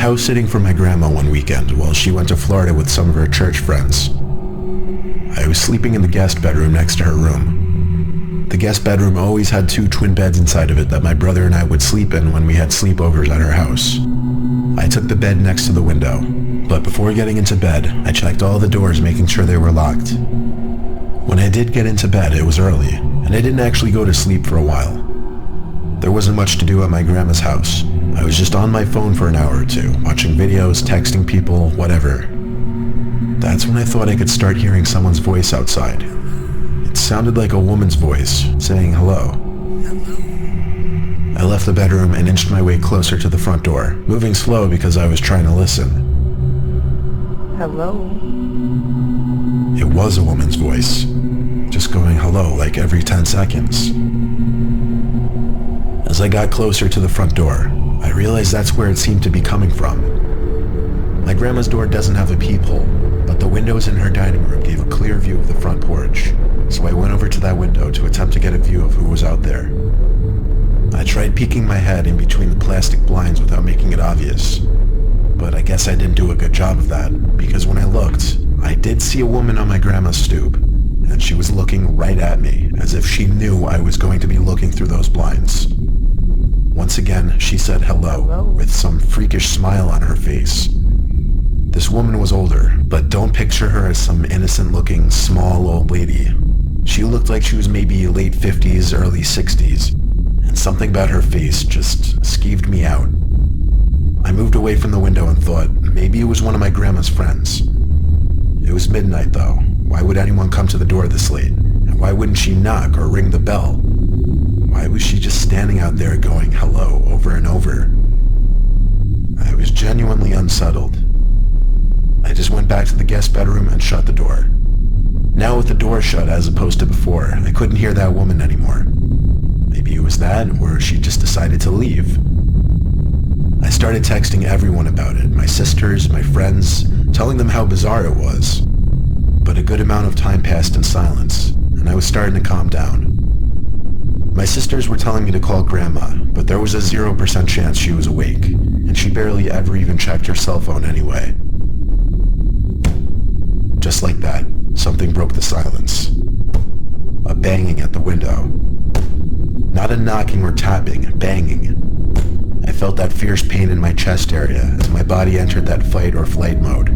house sitting for my grandma one weekend while she went to Florida with some of her church friends. I was sleeping in the guest bedroom next to her room. The guest bedroom always had 2 twin beds inside of it that my brother and I would sleep in when we had sleepovers at her house. I took the bed next to the window, but before getting into bed, I checked all the doors making sure they were locked. When I did get into bed, it was early, and I didn't actually go to sleep for a while. There wasn't much to do at my grandma's house. I was just on my phone for an hour or two, watching videos, texting people, whatever. That's when I thought I could start hearing someone's voice outside. It sounded like a woman's voice, saying hello. I left the bedroom and inched my way closer to the front door, moving slow because I was trying to listen. Hello? It was a woman's voice, just going hello like every 10 seconds. As I got closer to the front door, I realized that's where it seemed to be coming from. My grandma's door doesn't have a peephole, but the windows in her dining room gave a clear view of the front porch, so I went over to that window to attempt to get a view of who was out there. I tried peeking my head in between the plastic blinds without making it obvious, but I guess I didn't do a good job of that, because when I looked, I did see a woman on my grandma's stoop, and she was looking right at me, as if she knew I was going to be looking through those blinds. Once again, she said hello, with some freakish smile on her face. This woman was older, but don't picture her as some innocent-looking, small old lady. She looked like she was maybe late 50s, early 60s, and something about her face just skeeved me out. I moved away from the window and thought maybe it was one of my grandma's friends. It was midnight though. Why would anyone come to the door this late? And why wouldn't she knock or ring the bell? Why was she just standing out there going hello over and over? I was genuinely unsettled. I just went back to the guest bedroom and shut the door. Now with the door shut as opposed to before, I couldn't hear that woman anymore. Maybe it was that, or she just decided to leave. I started texting everyone about it, my sisters, my friends, telling them how bizarre it was. But a good amount of time passed in silence, and I was starting to calm down. My sisters were telling me to call Grandma, but there was a 0% chance she was awake, and she barely ever even checked her cell phone anyway. Just like that, something broke the silence. A banging at the window. Not a knocking or tapping, banging. I felt that fierce pain in my chest area as my body entered that fight or flight mode.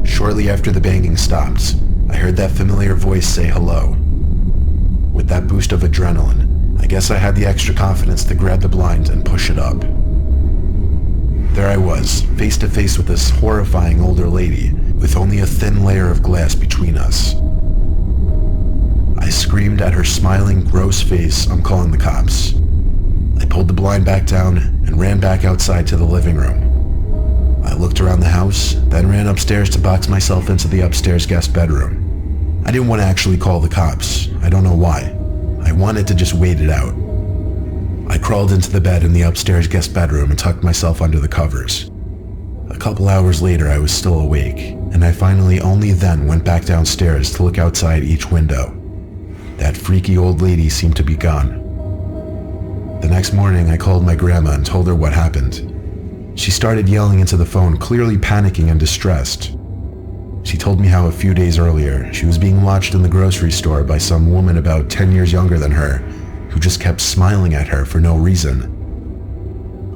Shortly after the banging stopped, I heard that familiar voice say hello. With that boost of adrenaline, I guess I had the extra confidence to grab the blind and push it up. There I was, face to face with this horrifying older lady, with only a thin layer of glass between us. I screamed at her smiling, gross face, "I'm calling the cops." I pulled the blind back down and ran back outside to the living room. I looked around the house, then ran upstairs to box myself into the upstairs guest bedroom. I didn't want to actually call the cops. I don't know why. I wanted to just wait it out. I crawled into the bed in the upstairs guest bedroom and tucked myself under the covers. A couple hours later, I was still awake, and I finally only then went back downstairs to look outside each window. That freaky old lady seemed to be gone. The next morning, I called my grandma and told her what happened. She started yelling into the phone, clearly panicking and distressed. She told me how a few days earlier, she was being watched in the grocery store by some woman about 10 years younger than her, who just kept smiling at her for no reason.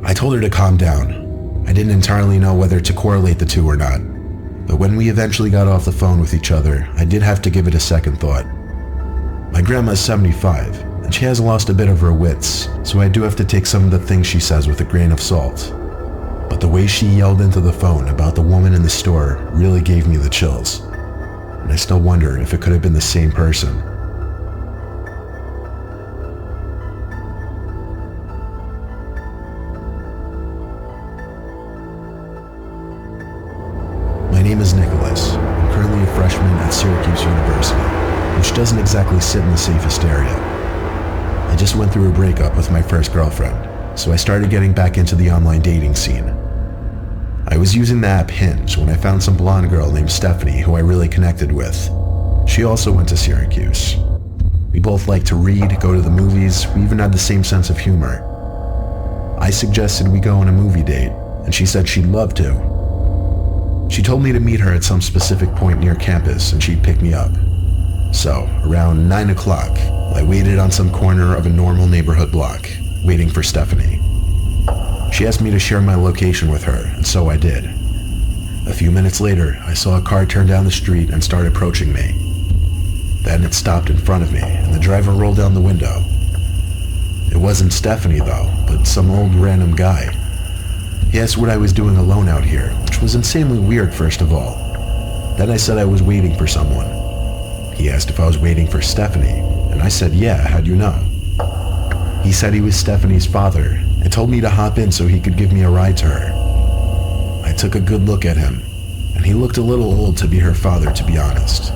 I told her to calm down. I didn't entirely know whether to correlate the two or not, but when we eventually got off the phone with each other, I did have to give it a second thought. My grandma is 75, and she has lost a bit of her wits, so I do have to take some of the things she says with a grain of salt. But the way she yelled into the phone about the woman in the store really gave me the chills, and I still wonder if it could have been the same person. My name is Nicholas. I'm currently a freshman at Syracuse University, which doesn't exactly sit in the safest area. I just went through a breakup with my first girlfriend, so I started getting back into the online dating scene. I was using the app Hinge when I found some blonde girl named Stephanie who I really connected with. She also went to Syracuse. We both liked to read, go to the movies, we even had the same sense of humor. I suggested we go on a movie date, and she said she'd love to. She told me to meet her at some specific point near campus and she'd pick me up. So, around 9 o'clock, I waited on some corner of a normal neighborhood block, waiting for Stephanie. She asked me to share my location with her, and so I did. A few minutes later, I saw a car turn down the street and start approaching me. Then it stopped in front of me, and the driver rolled down the window. It wasn't Stephanie though, but some old random guy. He asked what I was doing alone out here, which was insanely weird first of all. Then I said I was waiting for someone. He asked if I was waiting for Stephanie, and I said yeah, how'd you know? He said he was Stephanie's father, and told me to hop in so he could give me a ride to her. I took a good look at him, and he looked a little old to be her father, to be honest.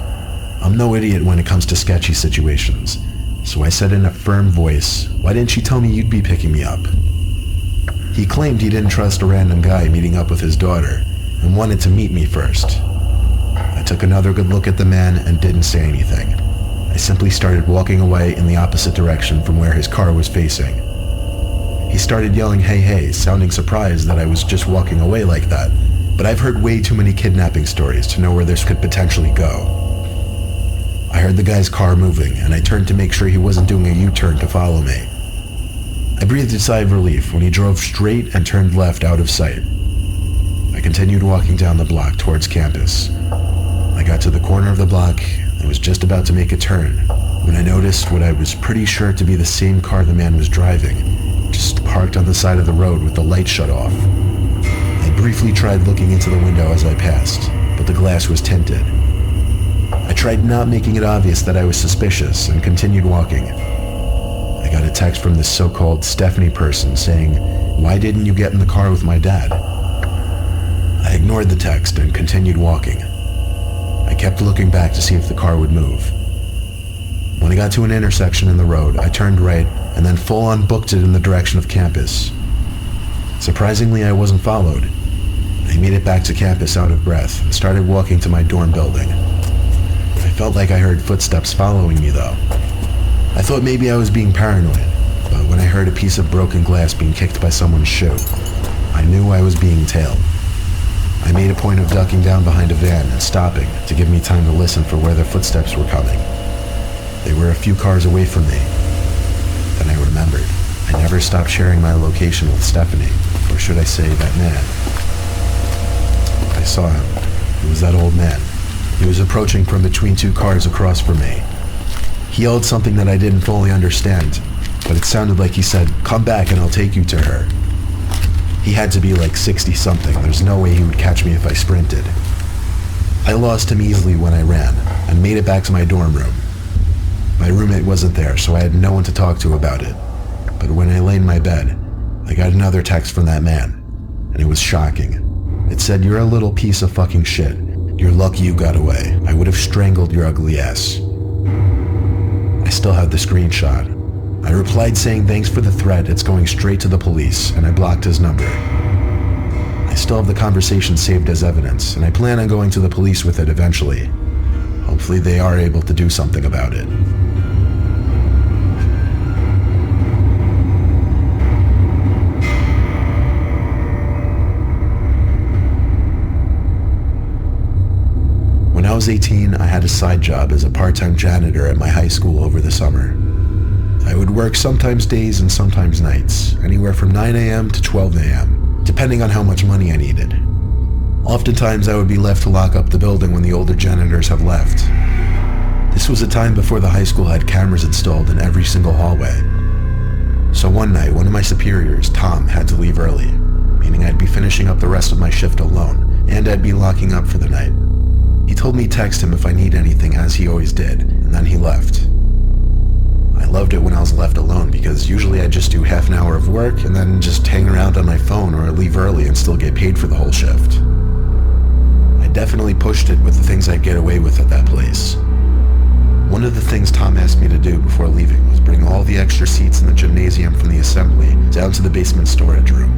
I'm no idiot when it comes to sketchy situations, so I said in a firm voice, "Why didn't you tell me you'd be picking me up?" He claimed he didn't trust a random guy meeting up with his daughter, and wanted to meet me first. I took another good look at the man and didn't say anything. I simply started walking away in the opposite direction from where his car was facing. He started yelling hey hey, sounding surprised that I was just walking away like that, but I've heard way too many kidnapping stories to know where this could potentially go. I heard the guy's car moving, and I turned to make sure he wasn't doing a U-turn to follow me. I breathed a sigh of relief when he drove straight and turned left out of sight. I continued walking down the block towards campus. I got to the corner of the block and was just about to make a turn when I noticed what I was pretty sure to be the same car the man was driving, just parked on the side of the road with the light shut off. I briefly tried looking into the window as I passed, but the glass was tinted. I tried not making it obvious that I was suspicious and continued walking. I got a text from this so-called Stephanie person saying, "Why didn't you get in the car with my dad?" I ignored the text and continued walking. I kept looking back to see if the car would move. When I got to an intersection in the road, I turned right and then full-on booked it in the direction of campus. Surprisingly, I wasn't followed. I made it back to campus out of breath and started walking to my dorm building. I felt like I heard footsteps following me though. I thought maybe I was being paranoid, but when I heard a piece of broken glass being kicked by someone's shoe, I knew I was being tailed. I made a point of ducking down behind a van and stopping to give me time to listen for where the footsteps were coming. They were a few cars away from me. Then I remembered. I never stopped sharing my location with Stephanie, or should I say that man. I saw him. It was that old man. He was approaching from between two cars across from me. He yelled something that I didn't fully understand, but it sounded like he said, "Come back and I'll take you to her." He had to be like 60-something. There's no way he would catch me if I sprinted. I lost him easily when I ran, and made it back to my dorm room. My roommate wasn't there, so I had no one to talk to about it. But when I lay in my bed, I got another text from that man, and it was shocking. It said, "You're a little piece of fucking shit. You're lucky you got away. I would have strangled your ugly ass." I still have the screenshot. I replied saying thanks for the threat, it's going straight to the police, and I blocked his number. I still have the conversation saved as evidence, and I plan on going to the police with it eventually. Hopefully they are able to do something about it. When I was 18, I had a side job as a part-time janitor at my high school over the summer. I would work sometimes days and sometimes nights, anywhere from 9 a.m. to 12 a.m., depending on how much money I needed. Oftentimes I would be left to lock up the building when the older janitors have left. This was a time before the high school had cameras installed in every single hallway. So one night, one of my superiors, Tom, had to leave early, meaning I'd be finishing up the rest of my shift alone, and I'd be locking up for the night. He told me to text him if I need anything, as he always did, and then he left. I loved it when I was left alone because usually I'd just do half an hour of work and then just hang around on my phone or leave early and still get paid for the whole shift. I definitely pushed it with the things I'd get away with at that place. One of the things Tom asked me to do before leaving was bring all the extra seats in the gymnasium from the assembly down to the basement storage room.